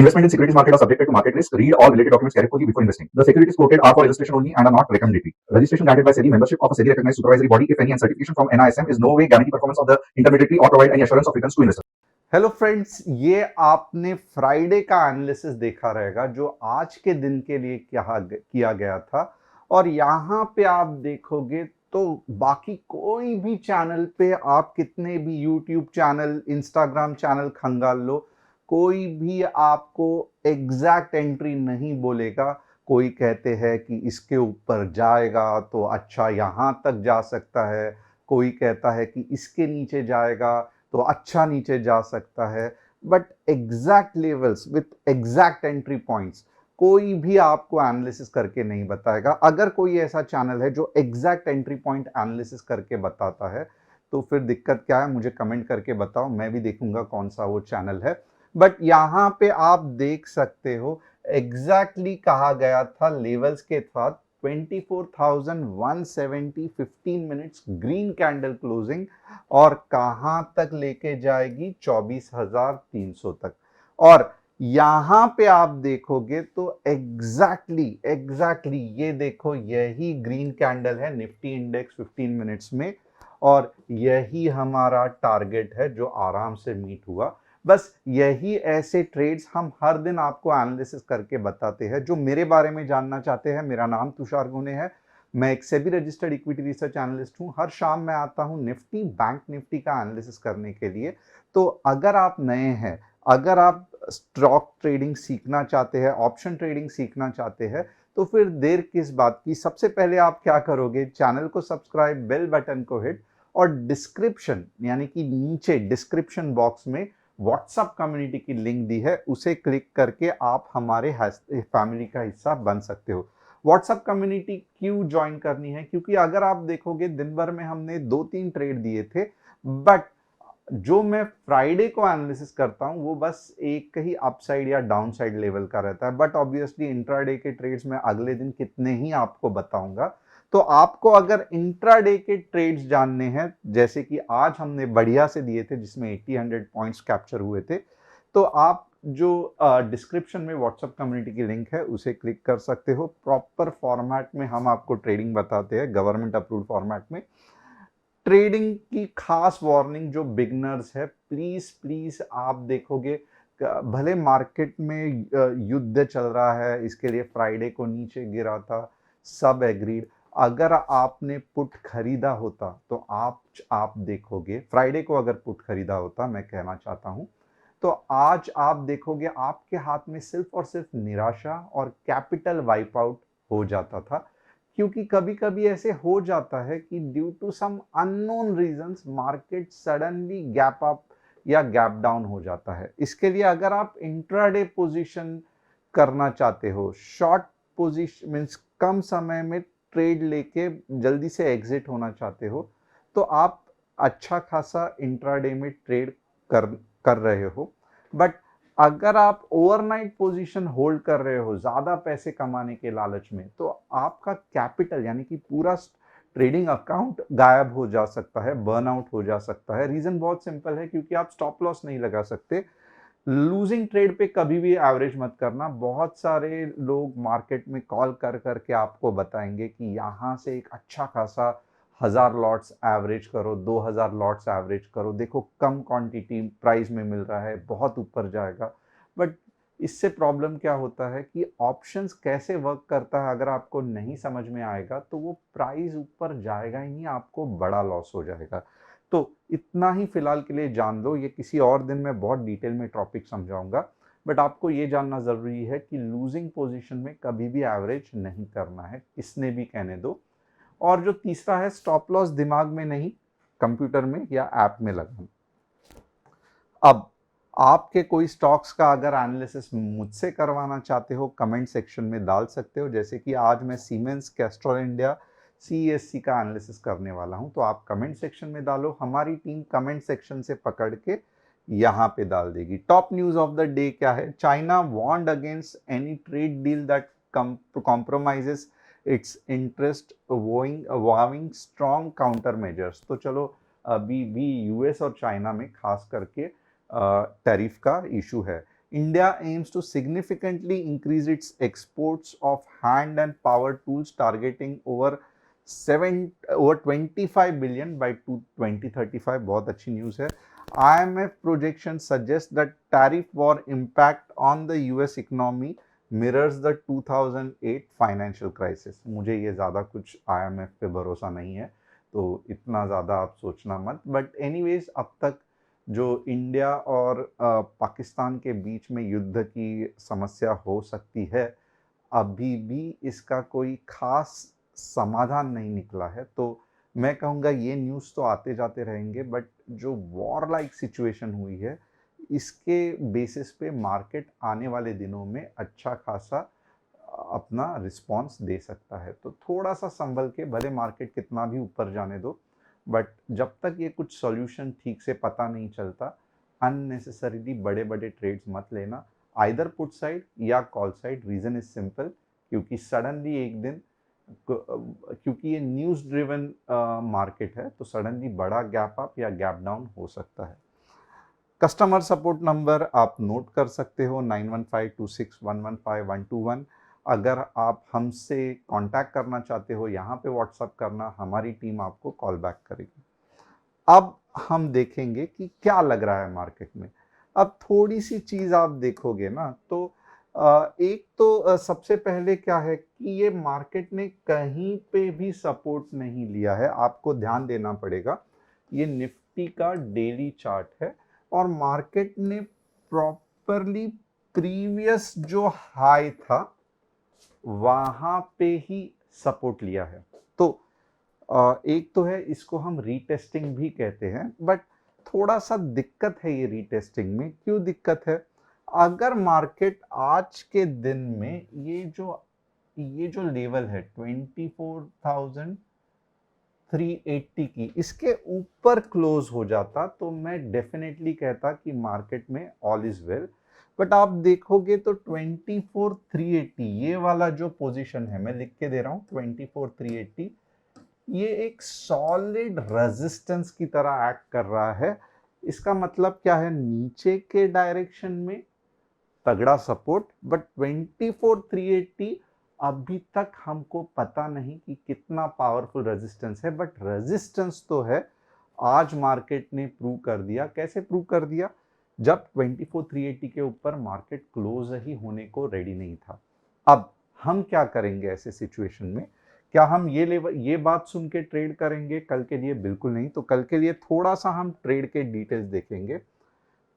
Investment in securities market are subjected to market risk. Read all related documents carefully before investing. The securities quoted are for illustration only and are not recommendatory. Registration granted by SEBI. Membership of a SEBI recognized supervisory body, if any, and certification from NISM is no way guarantee performance of the intermediary or provide any assurance of returns to investors. Hello friends, ये आपने Friday का analysis देखा रहेगा जो आज के दिन के लिए किया गया था। और यहाँ पे आप देखोगे तो बाकी कोई भी चैनल पे, आप कितने भी यूट्यूब चैनल, इंस्टाग्राम चैनल खंगाल लो, कोई भी आपको एग्जैक्ट एंट्री नहीं बोलेगा। कोई कहते हैं कि इसके ऊपर जाएगा तो अच्छा यहाँ तक जा सकता है, कोई कहता है कि इसके नीचे जाएगा तो अच्छा नीचे जा सकता है। But exact levels with exact entry points कोई भी आपको एनालिसिस करके नहीं बताएगा। अगर कोई ऐसा चैनल है जो एग्जैक्ट एंट्री पॉइंट एनालिसिस करके बताता है तो फिर दिक्कत क्या है, मुझे कमेंट करके बताओ, मैं भी देखूंगा कौन सा वो चैनल है। बट यहाँ पे आप देख सकते हो एग्जैक्टली कहा गया था लेवल्स के साथ 24,170 15 मिनट्स ग्रीन कैंडल क्लोजिंग, और कहां तक लेके जाएगी 24,300 तक। और यहां पे आप देखोगे तो एग्जैक्टली ये देखो, यही ग्रीन कैंडल है निफ्टी इंडेक्स 15 मिनट्स में, और यही हमारा टारगेट है जो आराम से मीट हुआ। बस यही ऐसे ट्रेड्स हम हर दिन आपको एनालिसिस करके बताते हैं। जो मेरे बारे में जानना चाहते हैं, मेरा नाम तुषार गुने है, मैं एक SEBI registered equity research analyst हूं। हर शाम मैं आता हूं निफ्टी, बैंक निफ्टी का एनालिसिस करने के लिए। तो अगर आप नए हैं, अगर आप स्टॉक ट्रेडिंग सीखना चाहते हैं, ऑप्शन ट्रेडिंग सीखना चाहते हैं, तो फिर देर किस बात की। सबसे पहले आप क्या करोगे, चैनल को सब्सक्राइब, बेल बटन को हिट, और डिस्क्रिप्शन यानी कि नीचे डिस्क्रिप्शन बॉक्स में व्हाट्सएप कम्युनिटी की लिंक दी है, उसे क्लिक करके आप हमारे फैमिली का हिस्सा बन सकते हो। व्हाट्सएप कम्युनिटी क्यों ज्वाइन करनी है, क्योंकि अगर आप देखोगे दिन भर में हमने 2-3 ट्रेड दिए थे, बट जो मैं फ्राइडे को एनालिसिस करता हूं वो बस एक ही अपसाइड या डाउनसाइड लेवल का रहता है। बट ऑब्वियसली इंट्राडे के ट्रेड्स में अगले दिन कितने ही आपको बताऊंगा। तो आपको अगर इंट्राडे के ट्रेड्स जानने हैं, जैसे कि आज हमने बढ़िया से दिए थे जिसमें 80-100 पॉइंट्स कैप्चर हुए थे, तो आप जो डिस्क्रिप्शन में व्हाट्सएप कम्युनिटी की लिंक है उसे क्लिक कर सकते हो। प्रॉपर फॉर्मेट में हम आपको ट्रेडिंग बताते हैं, गवर्नमेंट अप्रूव्ड फॉर्मेट में। ट्रेडिंग की खास वार्निंग जो बिगनर्स है, प्लीज प्लीज आप देखोगे, भले मार्केट में युद्ध चल रहा है, इसके लिए फ्राइडे को नीचे गिरा था, सब एग्रीड। अगर आपने पुट खरीदा होता तो आप देखोगे, फ्राइडे को अगर पुट खरीदा होता, मैं कहना चाहता हूं, तो आज आप देखोगे आपके हाथ में सिर्फ और सिर्फ निराशा और कैपिटल वाइप आउट हो जाता था। क्योंकि कभी कभी ऐसे हो जाता है कि due to some unknown reasons market suddenly gap up या गैप डाउन हो जाता है। इसके लिए अगर आप इंट्राडे पोजीशन करना चाहते हो, शॉर्ट पोजीशन मीन्स कम समय में ट्रेड लेके जल्दी से एग्जिट होना चाहते हो, तो आप अच्छा खासा इंट्राडे में ट्रेड कर कर रहे हो। बट अगर आप ओवरनाइट पोजीशन होल्ड कर रहे हो ज्यादा पैसे कमाने के लालच में, तो आपका कैपिटल यानी कि पूरा ट्रेडिंग अकाउंट गायब हो जा सकता है, बर्नआउट हो जा सकता है। रीजन बहुत सिंपल है, क्योंकि आप स्टॉप लॉस नहीं लगा सकते। लूजिंग ट्रेड पे कभी भी एवरेज मत करना। बहुत सारे लोग मार्केट में कॉल कर करके आपको बताएंगे कि यहां से एक अच्छा खासा 1000 लॉट्स एवरेज करो, 2000 लॉट्स एवरेज करो, देखो कम क्वांटिटी प्राइस में मिल रहा है, बहुत ऊपर जाएगा। बट इससे प्रॉब्लम क्या होता है कि ऑप्शंस कैसे वर्क करता है अगर आपको नहीं समझ में आएगा तो वो प्राइस ऊपर जाएगा ही नहीं, आपको बड़ा लॉस हो जाएगा। तो इतना ही फिलहाल के लिए जान लो, ये किसी और दिन में बहुत डिटेल में टॉपिक समझाऊंगा। बट आपको ये जानना जरूरी है कि लूजिंग पोजीशन में कभी भी एवरेज नहीं करना है, किसने भी कहने दो। और जो तीसरा है, स्टॉप लॉस दिमाग में नहीं, कंप्यूटर में या ऐप में लगाना। अब आपके कोई स्टॉक्स का अगर एनालिसिस मुझसे करवाना चाहते हो, कमेंट सेक्शन में डाल सकते हो। जैसे कि आज मैं सीमेंस, कैस्ट्रॉल इंडिया, सीईएससी का एनालिसिस करने वाला हूं, तो आप कमेंट सेक्शन में डालो, हमारी टीम कमेंट सेक्शन से पकड़ के यहां पे डाल देगी। Top news of the day क्या है, China warned against any trade deal that compromises its interest, vowing strong counter measures. तो चलो, अभी भी यूएस और चाइना में खास करके टैरिफ का इशू है। India aims to significantly increase its exports of hand and power tools, targeting over 25 billion by 2035. बहुत अच्छी न्यूज़ है. IMF projections suggest that tariff war impact on the US economy mirrors the 2008 financial crisis. मुझे ये ज़्यादा कुछ IMF पे भरोसा नहीं है, तो इतना ज़्यादा आप सोचना मत. बट एनीवेज, अब तक जो इंडिया और पाकिस्तान के बीच में युद्ध की समस्या हो सकती है, अभी भी इसका कोई खास समाधान नहीं निकला है. तो मैं कहूँगा ये न्यूज़ तो आते जाते रहेंगे, बट जो वॉर लाइक सिचुएशन हुई है, इसके बेसिस पे मार्केट आने वाले दिनों में अच्छा खासा अपना रिस्पॉन्स दे सकता है. तो थोड़ा सा संभल के, भले मार्केट कितना भी ऊपर जाने दो, बट जब तक ये कुछ सॉल्यूशन ठीक से पता नहीं चलता, अननेसेसरीली बड़े बड़े ट्रेड्स मत लेना, आइदर पुट साइड या call side. Reason is simple, क्योंकि सडनली एक दिन, क्योंकि ये न्यूज़ ड्रिवन मार्केट है, तो सडनली बड़ा गैप अप या गैप डाउन हो सकता है. कस्टमर सपोर्ट नंबर आप नोट कर सकते हो, 9152611521. अगर आप हमसे कांटेक्ट करना चाहते हो, यहाँ पे व्हाट्सअप करना, हमारी टीम आपको कॉल बैक करेगी. अब हम देखेंगे कि क्या लग रहा है मार्केट में. अब थोड़ी सी चीज़ आप देखोगे ना, तो एक तो सबसे पहले क्या है कि ये मार्केट ने कहीं पे भी सपोर्ट नहीं लिया है. आपको ध्यान देना पड़ेगा. ये निफ्टी का डेली चार्ट है और मार्केट ने प्रॉपरली प्रीवियस जो हाई था वहां पे ही सपोर्ट लिया है. तो एक तो है, इसको हम रीटेस्टिंग भी कहते हैं, बट थोड़ा सा दिक्कत है ये रीटेस्टिंग में. क्यों दिक्कत है? अगर मार्केट आज के दिन में ये जो लेवल है 24,380 की, इसके ऊपर क्लोज हो जाता, तो मैं डेफिनेटली कहता कि मार्केट में ऑल इज वेल. बट आप देखोगे तो 24,380 ये वाला जो पोजीशन है, मैं लिख के दे रहा हूं 24,380, ये एक सॉलिड रेजिस्टेंस की तरह एक्ट कर रहा है. इसका मतलब क्या है? नीचे के डायरेक्शन में तगड़ा सपोर्ट, बट 24,380 अभी तक हमको पता नहीं कि कितना पावरफुल रेजिस्टेंस है, बट रेजिस्टेंस तो है. आज मार्केट ने प्रूव कर दिया. कैसे प्रूव कर दिया? जब 24,380 के ऊपर मार्केट क्लोज ही होने को रेडी नहीं था. अब हम क्या करेंगे ऐसे सिचुएशन में? क्या हम ये बात सुन के ट्रेड करेंगे कल के लिए? बिल्कुल नहीं. तो कल के लिए थोड़ा सा हम ट्रेड के डिटेल्स देखेंगे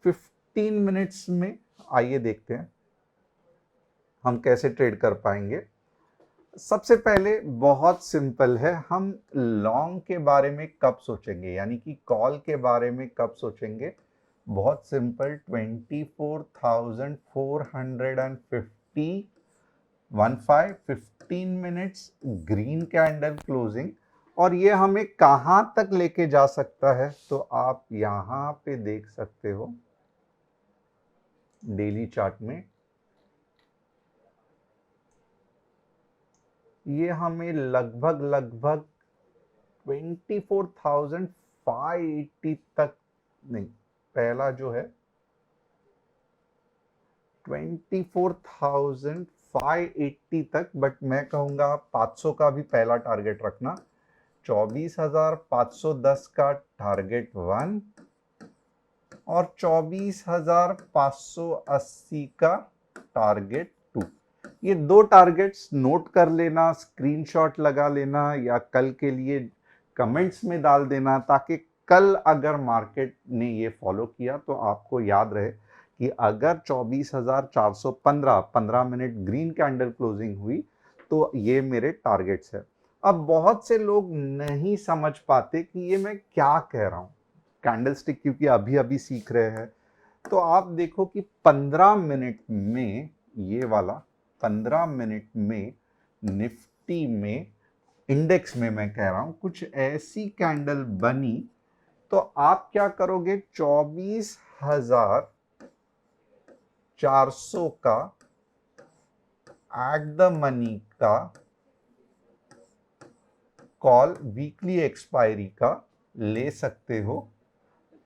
15 मिनट्स में. आइए देखते हैं हम कैसे ट्रेड कर पाएंगे. सबसे पहले बहुत सिंपल है, हम लॉन्ग के बारे में कब सोचेंगे, यानी कि कॉल के बारे में कब सोचेंगे? बहुत simple, 24,450 15 minutes green candle closing. और ये हमें कहां तक लेके जा सकता है? तो आप यहां पे देख सकते हो डेली चार्ट में, ये हमें लगभग 24,580 तक, नहीं, पहला जो है 24,580 तक, बट मैं कहूंगा 500 का भी पहला टारगेट रखना. 24,510 का टारगेट 1 और 24,580 का टारगेट 2. ये दो टारगेट्स नोट कर लेना, स्क्रीनशॉट लगा लेना, या कल के लिए कमेंट्स में डाल देना, ताकि कल अगर मार्केट ने ये फॉलो किया तो आपको याद रहे कि अगर 24,415 15 मिनट ग्रीन कैंडल क्लोजिंग हुई तो ये मेरे टारगेट्स है. अब बहुत से लोग नहीं समझ पाते कि ये मैं क्या कह रहा हूं. कैंडलस्टिक क्योंकि अभी अभी सीख रहे हैं, तो आप देखो कि 15 मिनट में, ये वाला 15 मिनट में निफ्टी में, इंडेक्स में मैं कह रहा हूं, कुछ ऐसी कैंडल बनी, तो आप क्या करोगे? 24,400 का एट द मनी का कॉल वीकली एक्सपायरी का ले सकते हो.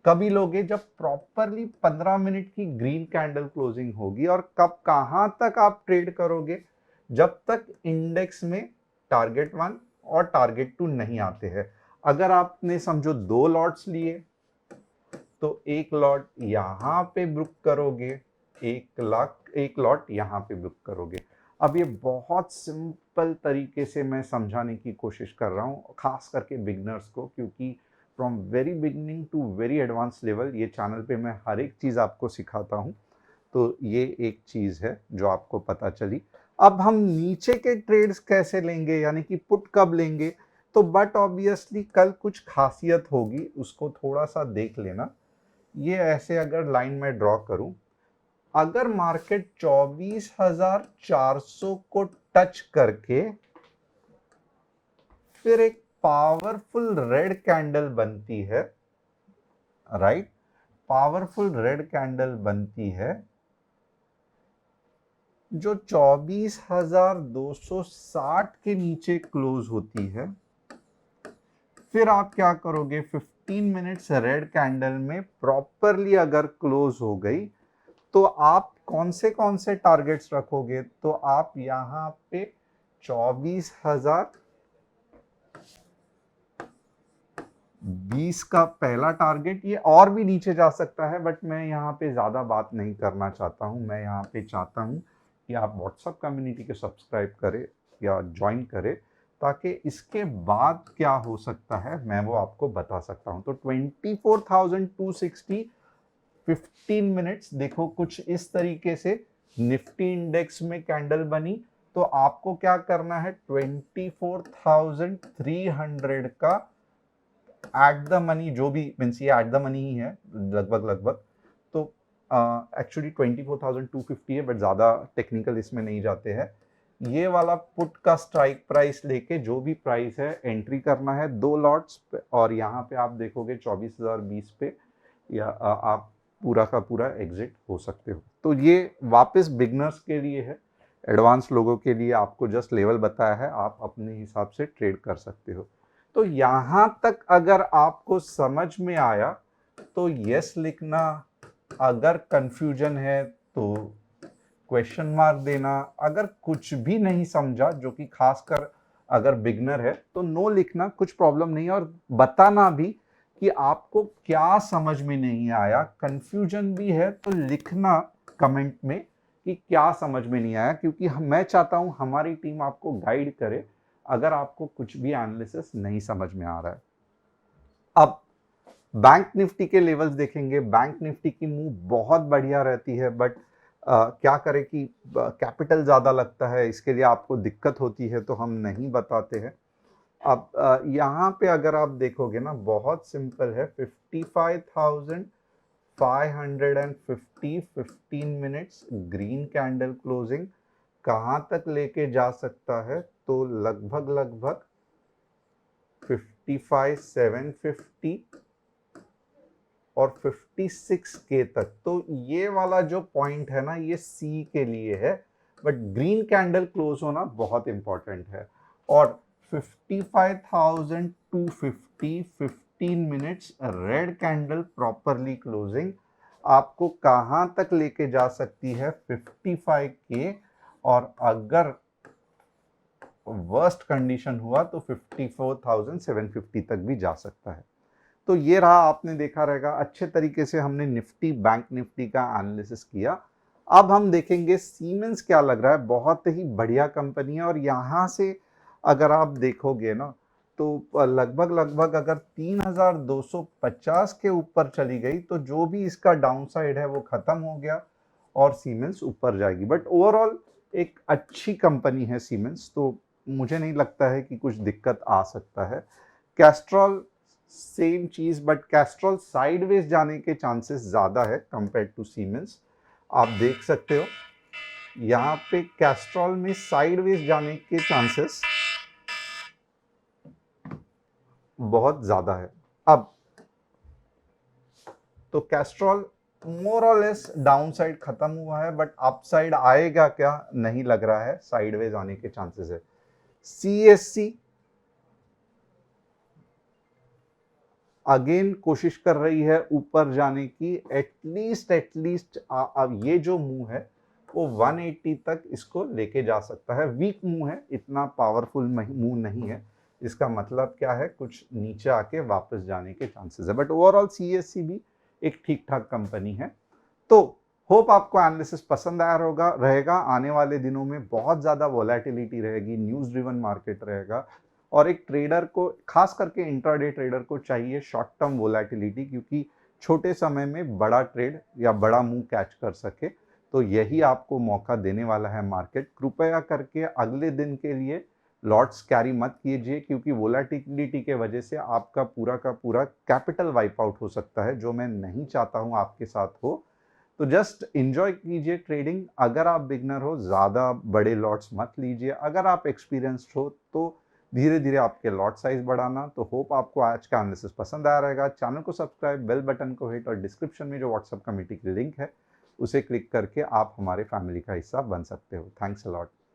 कभी लोगे जब प्रॉपरली 15 मिनट की ग्रीन कैंडल क्लोजिंग होगी। और कब कहां तक आप ट्रेड करोगे, जब तक इंडेक्स में टारगेट 1 और टारगेट 2 नहीं आते हैं। अगर आपने समझो 2 लॉट्स लिए तो एक लॉट यहां पे बुक करोगे, एक लॉट यहां पे बुक करोगे। अब ये बहुत सिंपल तरीके से मैं समझाने की कोशिश कर रहा हूँ, खास करके बिगनर्स को, क्योंकि from very beginning to very advance level ये चैनल पे मैं हर एक चीज़ आपको सिखाता हूँ। तो ये एक चीज़ है जो आपको पता चली। अब हम नीचे के ट्रेड्स कैसे लेंगे, यानी कि पुट कब लेंगे, तो बट ऑब्वियसली कल कुछ खासियत होगी, उसको थोड़ा सा देख लेना। ये ऐसे अगर लाइन में ड्रॉ करूं, अगर मार्केट 24,400 को टच करके फिर एक पावरफुल रेड कैंडल बनती है, राइट, पावरफुल रेड कैंडल बनती है जो 24,260 के नीचे क्लोज होती है, फिर आप क्या करोगे, 15 मिनट्स रेड कैंडल में प्रॉपरली अगर क्लोज हो गई तो आप कौन से टारगेट्स रखोगे, तो आप यहां पे 24,020 का पहला टारगेट, ये और भी नीचे जा सकता है बट मैं यहाँ पे ज़्यादा बात नहीं करना चाहता हूँ। मैं यहाँ पे चाहता हूँ कि आप व्हाट्सएप कम्युनिटी के सब्सक्राइब करें या ज्वाइन करें, ताकि इसके बाद क्या हो सकता है मैं वो आपको बता सकता हूँ। तो 24,260 15 मिनट्स देखो कुछ इस तरीके से निफ्टी इंडेक्स में कैंडल बनी, तो आपको क्या करना है, 24,300 का एट द मनी, जो भी मीन्स ये एट द मनी ही है लगभग, तो एक्चुअली 24,250 है बट ज़्यादा टेक्निकल इसमें नहीं जाते हैं। ये वाला पुट का स्ट्राइक प्राइस लेके जो भी प्राइस है एंट्री करना है 2 लॉट्स पे, और यहाँ पे आप देखोगे 24,020 पे या आप पूरा का पूरा एग्जिट हो सकते हो। तो ये वापस बिगनर्स के लिए है, एडवांस लोगों के लिए आपको जस्ट लेवल बताया है, आप अपने हिसाब से ट्रेड कर सकते हो। तो यहाँ तक अगर आपको समझ में आया तो यस लिखना, अगर कंफ्यूजन है तो क्वेश्चन मार्क देना, अगर कुछ भी नहीं समझा, जो कि खासकर अगर बिगनर है तो नो लिखना, कुछ प्रॉब्लम नहीं, और बताना भी कि आपको क्या समझ में नहीं आया। कंफ्यूजन भी है तो लिखना कमेंट में कि क्या समझ में नहीं आया, क्योंकि मैं चाहता हूं हमारी टीम आपको गाइड करे अगर आपको कुछ भी एनालिसिस नहीं समझ में आ रहा है। अब बैंक निफ्टी के लेवल्स देखेंगे। बैंक निफ्टी की मूव बहुत बढ़िया रहती है बट क्या करें कि कैपिटल ज़्यादा लगता है, इसके लिए आपको दिक्कत होती है तो हम नहीं बताते हैं। अब यहाँ पे अगर आप देखोगे ना, बहुत सिंपल है, 55,550 15 मिनट्स ग्रीन कैंडल क्लोजिंग कहाँ तक लेके जा सकता है, तो लगभग 55,750 और 56 के तक। तो ये वाला जो पॉइंट है ना, ये सी के लिए है, बट ग्रीन कैंडल क्लोज होना बहुत इंपॉर्टेंट है। और 55,250 15 minutes red candle properly closing आपको कहां तक लेके जा सकती है, 55 के, और अगर वर्स्ट कंडीशन हुआ तो 54,750 तक भी जा सकता है। तो ये रहा, आपने देखा रहेगा अच्छे तरीके से हमने निफ्टी बैंक निफ्टी का एनालिसिस किया। अब हम देखेंगे सीमेंस क्या लग रहा है, बहुत ही बढ़िया कंपनी है, और यहाँ से अगर आप देखोगे ना तो लगभग अगर 3,250 के ऊपर चली गई तो जो भी इसका डाउनसाइड है वो खत्म हो गया और सीमेंस ऊपर जाएगी। बट ओवरऑल एक अच्छी कंपनी है सीमेंस, तो मुझे नहीं लगता है कि कुछ दिक्कत आ सकता है। कैस्ट्रॉल सेम चीज, बट कैस्ट्रॉल साइडवेज जाने के चांसेस ज्यादा है कंपेयर टू सीमेंस। आप देख सकते हो यहाँ पे कैस्ट्रॉल में साइडवेज जाने के चांसेस बहुत ज्यादा है। अब तो कैस्ट्रॉल मोर और लेस डाउन साइड खत्म हुआ है, बट अपसाइड आएगा क्या नहीं लग रहा है, साइडवेज आने के चांसेस है। सीएससी अगेन कोशिश कर रही है ऊपर जाने की, एटलीस्ट अब ये जो मूव है वो 180 तक इसको लेके जा सकता है। वीक मूव है, इतना पावरफुल मूव नहीं है। इसका मतलब क्या है, कुछ नीचे आके वापस जाने के चांसेस है, बट ओवरऑल सीएससी भी एक ठीक ठाक कंपनी है। तो होप आपको एनालिसिस पसंद आया होगा रहेगा। आने वाले दिनों में बहुत ज़्यादा वोलेटिलिटी रहेगी, न्यूज़ ड्रिवन मार्केट रहेगा, और एक ट्रेडर को, खास करके इंट्राडे ट्रेडर को चाहिए शॉर्ट टर्म वोलेटिलिटी, क्योंकि छोटे समय में बड़ा ट्रेड या बड़ा मूव कैच कर सके। तो यही आपको मौका देने वाला है मार्केट। कृपया करके अगले दिन के लिए लॉट्स कैरी मत कीजिए, क्योंकि वोलेटिलिटी के वजह से आपका पूरा का पूरा कैपिटल वाइप आउट हो सकता है, जो मैं नहीं चाहता हूं आपके साथ हो। तो जस्ट इंजॉय कीजिए ट्रेडिंग। अगर आप बिगनर हो, ज़्यादा बड़े लॉट्स मत लीजिए। अगर आप एक्सपीरियंस्ड हो तो धीरे धीरे आपके लॉट साइज बढ़ाना। तो होप आपको आज का एनालिसिस पसंद आया रहेगा। चैनल को सब्सक्राइब, बेल बटन को हिट, और डिस्क्रिप्शन में जो व्हाट्सएप कमेटी की लिंक है उसे क्लिक करके आप हमारे फैमिली का हिस्सा बन सकते हो। Thanks a lot.